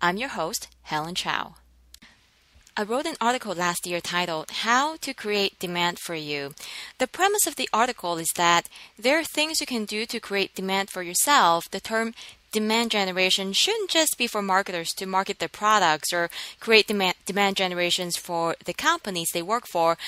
I'm your host, Helen Chow. I wrote an article last year titled How to Create Demand for You. The premise of the article is that there are things you can do to create demand for yourself. The term demand generation shouldn't just be for marketers to market their products or create demand generations for the companies they work for.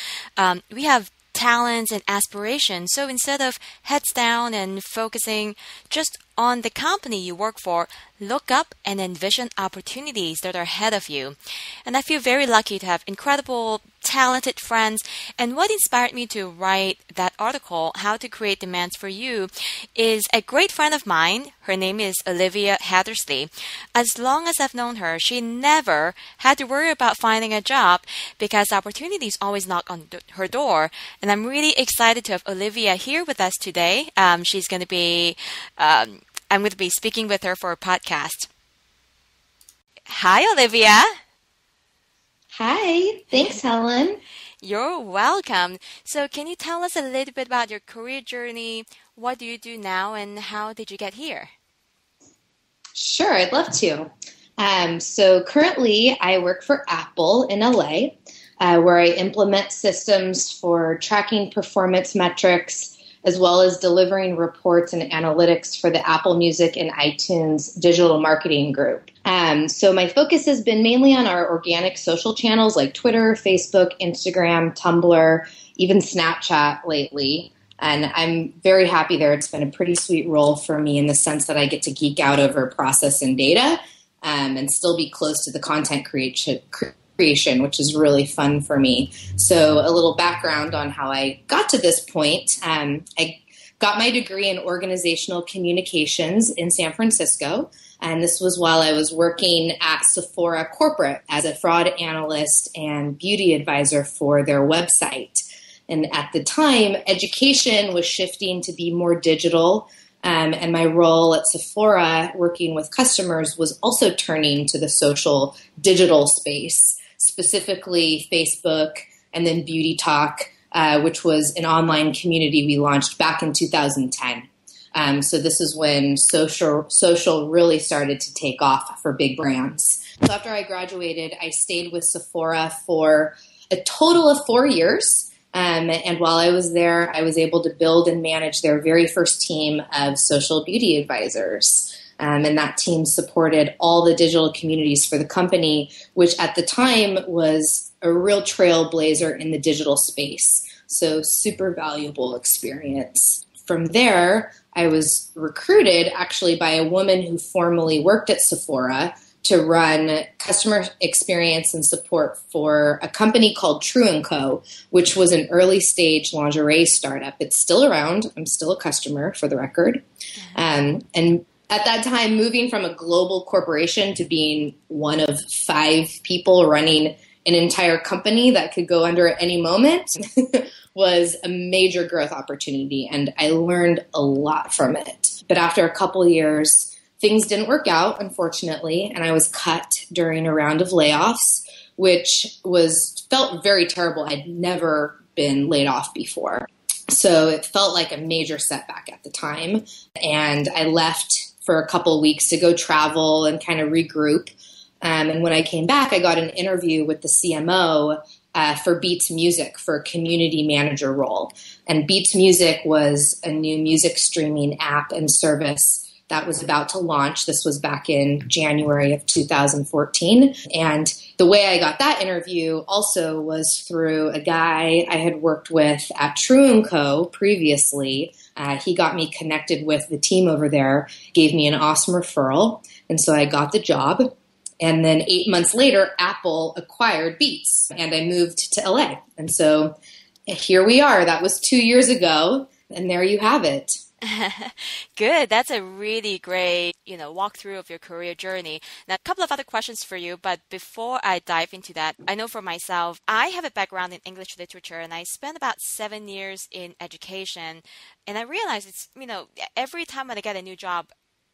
We have talents and aspirations. So instead of heads down and focusing just on the company you work for, look up and envision opportunities that are ahead of you. And I feel very lucky to have incredible, talented friends. And what inspired me to write that article, How to Create Demands for You, is a great friend of mine. Her name is Olivia Hattersley. As long as I've known her, she never had to worry about finding a job because opportunities always knock on her door. And I'm really excited to have Olivia here with us today. She's going to be I'm going to be speaking with her for a podcast. Hi, Olivia. Hi. Thanks, Helen. You're welcome. So can you tell us a little bit about your career journey? What do you do now and how did you get here? Sure, I'd love to. So currently I work for Apple in LA, where I implement systems for tracking performance metrics as well as delivering reports and analytics for the Apple Music and iTunes digital marketing group. So my focus has been mainly on our organic social channels like Twitter, Facebook, Instagram, Tumblr, even Snapchat lately. And I'm very happy there. It's been a pretty sweet role for me in the sense that I get to geek out over process and data and still be close to the content creation, which is really fun for me. So a little background on how I got to this point. I got my degree in organizational communications in San Francisco. And this was while I was working at Sephora Corporate as a fraud analyst and beauty advisor for their website. And at the time, education was shifting to be more digital. And my role at Sephora working with customers was also turning to the social digital space, specifically Facebook and then Beauty Talk, which was an online community we launched back in 2010. So this is when social really started to take off for big brands. So after I graduated, I stayed with Sephora for a total of 4 years. And while I was there, I was able to build and manage their very first team of social beauty advisors. And that team supported all the digital communities for the company, which at the time was a real trailblazer in the digital space. So super valuable experience. From there, I was recruited actually by a woman who formerly worked at Sephora to run customer experience and support for a company called True & Co., which was an early stage lingerie startup. It's still around. I'm still a customer for the record. And at that time, moving from a global corporation to being one of 5 people running an entire company that could go under at any moment was a major growth opportunity, and I learned a lot from it. But after a couple years, things didn't work out, unfortunately, and I was cut during a round of layoffs, which felt very terrible. I'd never been laid off before. So it felt like a major setback at the time, and I left for a couple of weeks to go travel and kind of regroup. And when I came back, I got an interview with the CMO for Beats Music for a community manager role. And Beats Music was a new music streaming app and service that was about to launch. This was back in January of 2014. And the way I got that interview also was through a guy I had worked with at True & Co. previously. He got me connected with the team over there, gave me an awesome referral. And so I got the job. And then 8 months later, Apple acquired Beats and I moved to LA. And so here we are. That was 2 years ago. And there you have it. Good. That's a really great, walkthrough of your career journey. Now, a couple of other questions for you, but before I dive into that, I know for myself, I have a background in English literature and I spent about 7 years in education. And I realized every time when I get a new job,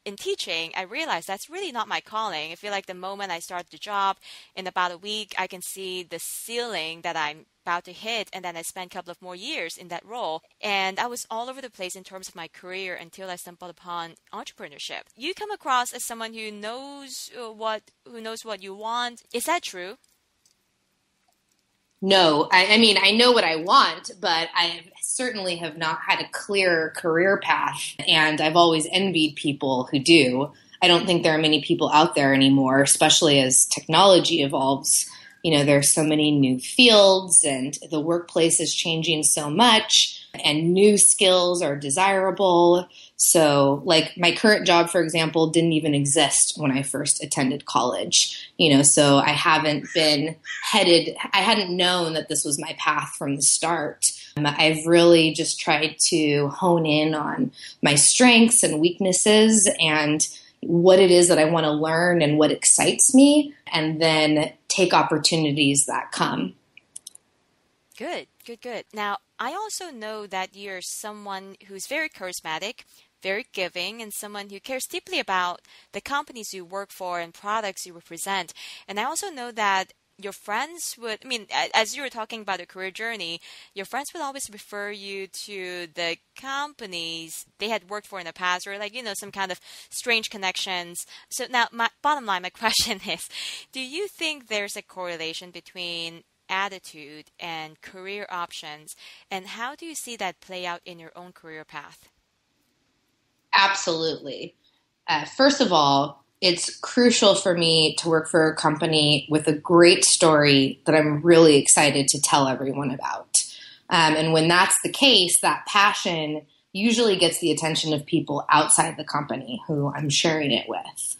in teaching, I realized that's really not my calling. I feel like the moment I start the job, in about a week, I can see the ceiling that I'm about to hit, and then I spent a couple of more years in that role. And I was all over the place in terms of my career until I stumbled upon entrepreneurship. You come across as someone who knows what you want. Is that true? No, I mean, I know what I want, but I certainly have not had a clear career path, and I've always envied people who do. I don't think there are many people out there anymore, especially as technology evolves. There's so many new fields, and the workplace is changing so much, and new skills are desirable. So, like, my current job, for example, didn't even exist when I first attended college. So I hadn't known that this was my path from the start. I've really just tried to hone in on my strengths and weaknesses and what it is that I want to learn and what excites me, and then take opportunities that come. Good. Now, I also know that you're someone who's very charismatic, very giving, and someone who cares deeply about the companies you work for and products you represent. And I also know that your friends would, as you were talking about your career journey, your friends would always refer you to the companies they had worked for in the past, or some kind of strange connections. So now, my question is, do you think there's a correlation between attitude and career options, and how do you see that play out in your own career path? Absolutely. First of all, it's crucial for me to work for a company with a great story that I'm really excited to tell everyone about. And when that's the case, that passion usually gets the attention of people outside the company who I'm sharing it with.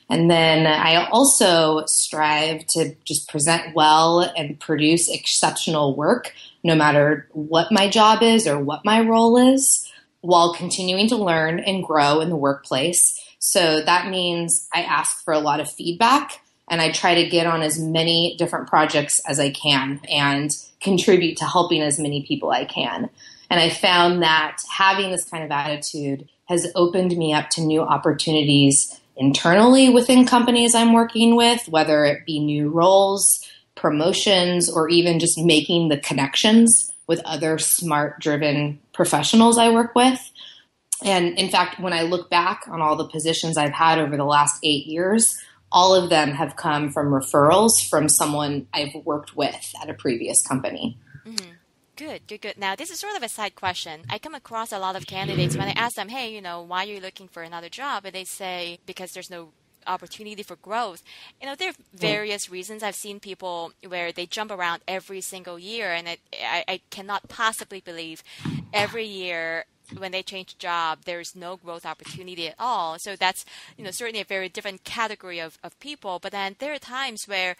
And then I also strive to just present well and produce exceptional work, no matter what my job is or what my role is, while continuing to learn and grow in the workplace. So that means I ask for a lot of feedback, and I try to get on as many different projects as I can and contribute to helping as many people I can. And I found that having this kind of attitude has opened me up to new opportunities internally within companies I'm working with, whether it be new roles, promotions, or even just making the connections with other smart, driven professionals I work with. And in fact, when I look back on all the positions I've had over the last 8 years, all of them have come from referrals from someone I've worked with at a previous company. Mm-hmm. Good. Now, this is sort of a side question. I come across a lot of candidates when I ask them, hey, why are you looking for another job? And they say, because there's no opportunity for growth. There are various reasons. I've seen people where they jump around every single year, and I cannot possibly believe every year when they change job, there's no growth opportunity at all. So that's, certainly a very different category of people. But then there are times where,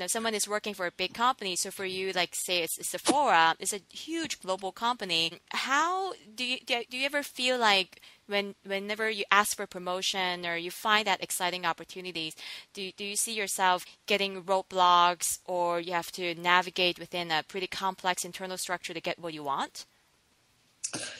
someone is working for a big company. So for you, like say it's Sephora, it's a huge global company. How do you ever feel like whenever you ask for promotion or you find that exciting opportunities, do you see yourself getting roadblocks, or you have to navigate within a pretty complex internal structure to get what you want?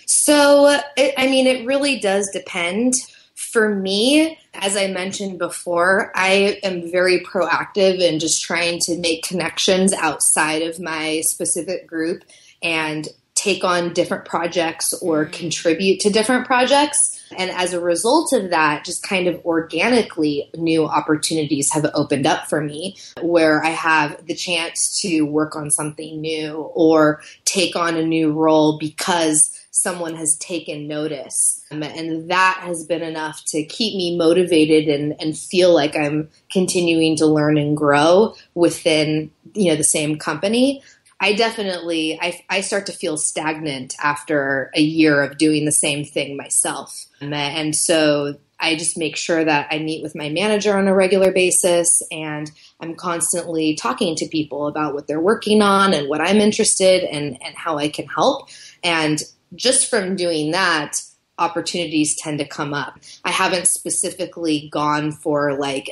So, it really does depend. For me, as I mentioned before, I am very proactive in just trying to make connections outside of my specific group and take on different projects or contribute to different projects. And as a result of that, just kind of organically, new opportunities have opened up for me where I have the chance to work on something new or take on a new role because someone has taken notice. And that has been enough to keep me motivated and feel like I'm continuing to learn and grow within, the same company. I start to feel stagnant after a year of doing the same thing myself. And so I just make sure that I meet with my manager on a regular basis, and I'm constantly talking to people about what they're working on and what I'm interested in and how I can help. And just from doing that, opportunities tend to come up. I haven't specifically gone for like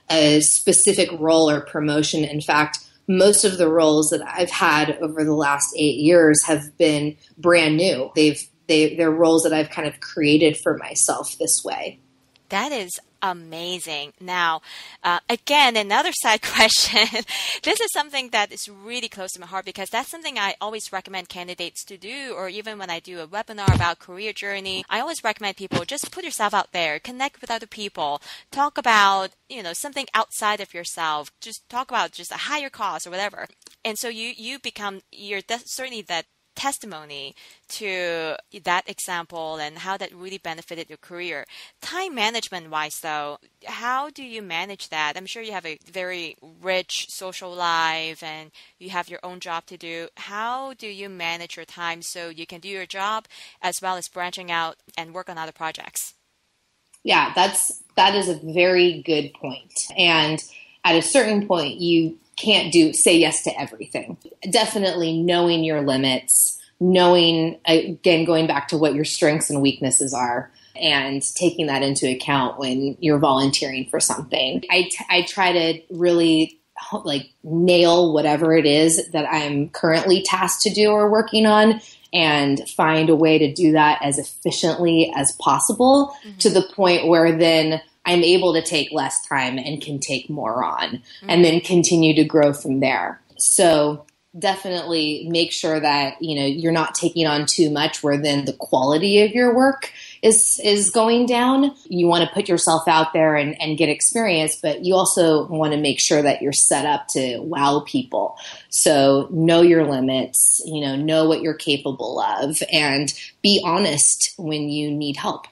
a specific role or promotion. In fact, most of the roles that I've had over the last 8 years have been brand new. They're roles that I've kind of created for myself this way. That is amazing. Now, again, another side question. This is something that is really close to my heart because that's something I always recommend candidates to do, or even when I do a webinar about career journey, I always recommend people just put yourself out there, connect with other people, talk about, something outside of yourself, just talk about just a higher cause or whatever. And so you're certainly that testimony to that example and how that really benefited your career. Time management wise though, how do you manage that? I'm sure you have a very rich social life and you have your own job to do. How do you manage your time so you can do your job as well as branching out and work on other projects? Yeah, that is a very good point. And at a certain point, you can't say yes to everything. Definitely knowing your limits, knowing, again, going back to what your strengths and weaknesses are and taking that into account when you're volunteering for something. I try to really nail whatever it is that I'm currently tasked to do or working on and find a way to do that as efficiently as possible to the point where then I'm able to take less time and can take more on and then continue to grow from there. So definitely make sure that, you're not taking on too much where then the quality of your work is going down. You want to put yourself out there and get experience, but you also want to make sure that you're set up to wow people. So know your limits, know what you're capable of and be honest when you need help.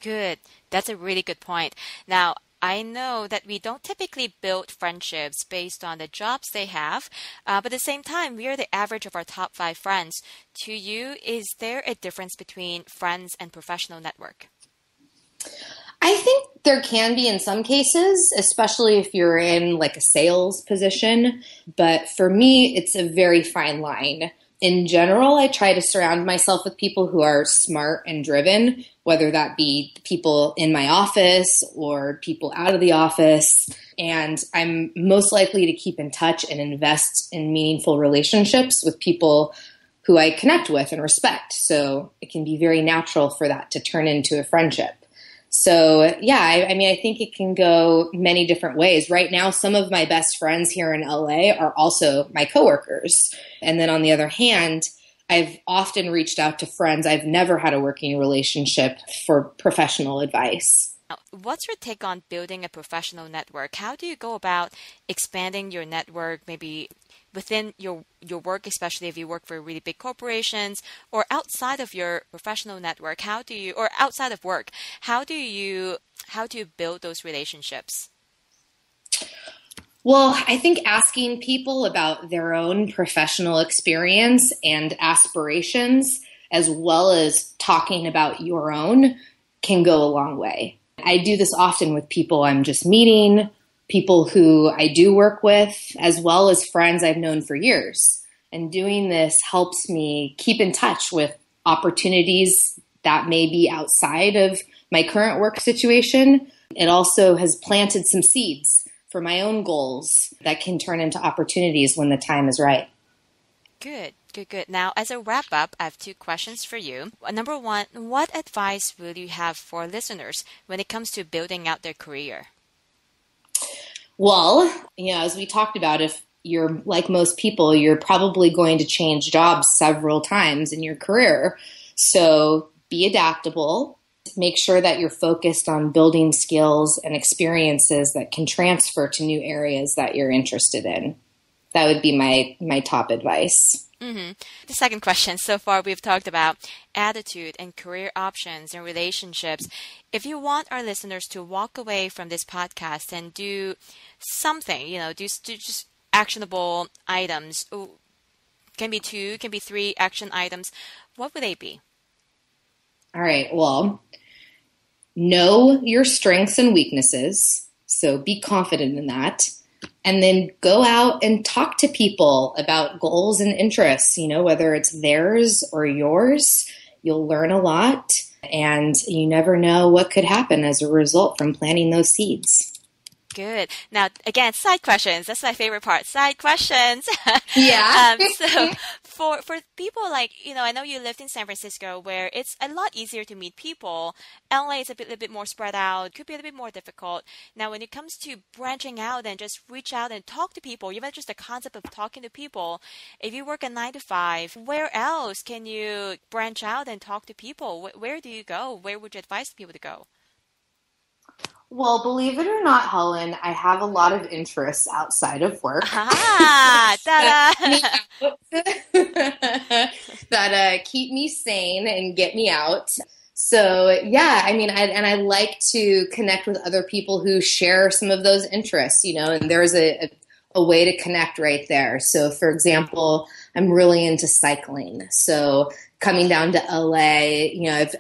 Good. That's a really good point. Now, I know that we don't typically build friendships based on the jobs they have, but at the same time, we are the average of our top 5 friends. To you, is there a difference between friends and professional network? I think there can be in some cases, especially if you're in a sales position. But for me, it's a very fine line. In general, I try to surround myself with people who are smart and driven, whether that be people in my office or people out of the office. And I'm most likely to keep in touch and invest in meaningful relationships with people who I connect with and respect. So it can be very natural for that to turn into a friendship. So yeah, I think it can go many different ways. Right now, some of my best friends here in LA are also my coworkers. And then on the other hand, I've often reached out to friends I've never had a working relationship for professional advice. What's your take on building a professional network? How do you go about expanding your network, maybe within your work, especially if you work for really big corporations or outside of your professional network? Or outside of work, how do you build those relationships? Well, I think asking people about their own professional experience and aspirations, as well as talking about your own, can go a long way. I do this often with people I'm just meeting, people who I do work with, as well as friends I've known for years. And doing this helps me keep in touch with opportunities that may be outside of my current work situation. It also has planted some seeds for my own goals that can turn into opportunities when the time is right. Good. Now, as a wrap up, I have 2 questions for you. Number 1, what advice will you have for listeners when it comes to building out their career? Well, as we talked about, if you're like most people, you're probably going to change jobs several times in your career. So be adaptable. Make sure that you're focused on building skills and experiences that can transfer to new areas that you're interested in. That would be my top advice. Mm-hmm. The second question, so far we've talked about attitude and career options and relationships. If you want our listeners to walk away from this podcast and do something, do just actionable items, can be 2, can be 3 action items, what would they be? All right. Well, know your strengths and weaknesses. So be confident in that. And then go out and talk to people about goals and interests, whether it's theirs or yours. You'll learn a lot, and you never know what could happen as a result from planting those seeds. Good. Now, again, side questions. That's my favorite part. Side questions. Yeah. So for people like, I know you lived in San Francisco where it's a lot easier to meet people. LA is a little bit more spread out, could be a little bit more difficult. Now, when it comes to branching out and just reach out and talk to people, even just the concept of talking to people, if you work a 9 to 5, where else can you branch out and talk to people? Where do you go? Where would you advise people to go? Well, believe it or not, Helen, I have a lot of interests outside of work Ah, ta-da! that keep me sane and get me out. So yeah, I mean, I like to connect with other people who share some of those interests, and there's a way to connect right there. So for example, I'm really into cycling. So coming down to LA,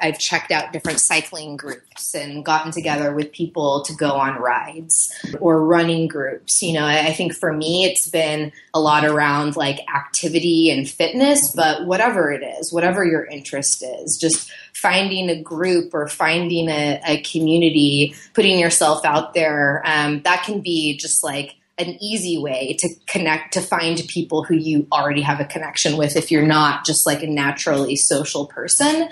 I've checked out different cycling groups and gotten together with people to go on rides or running groups. I think for me, it's been a lot around like activity and fitness, but whatever it is, whatever your interest is, just finding a group or finding a community, putting yourself out there, that can be just like an easy way to connect, to find people who you already have a connection with if you're not just like a naturally social person.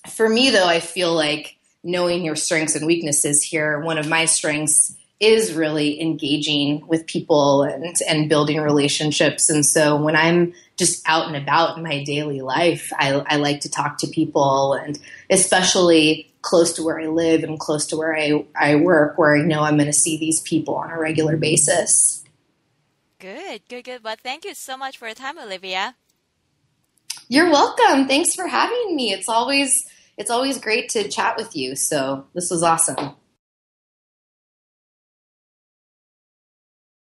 For me, though, I feel like knowing your strengths and weaknesses here, one of my strengths is really engaging with people and building relationships. And so when I'm just out and about in my daily life, I like to talk to people, and especially close to where I live and close to where I work, where I know I'm going to see these people on a regular basis. Good, good, good. Well, thank you so much for your time, Olivia. You're welcome. Thanks for having me. It's always great to chat with you. So this was awesome.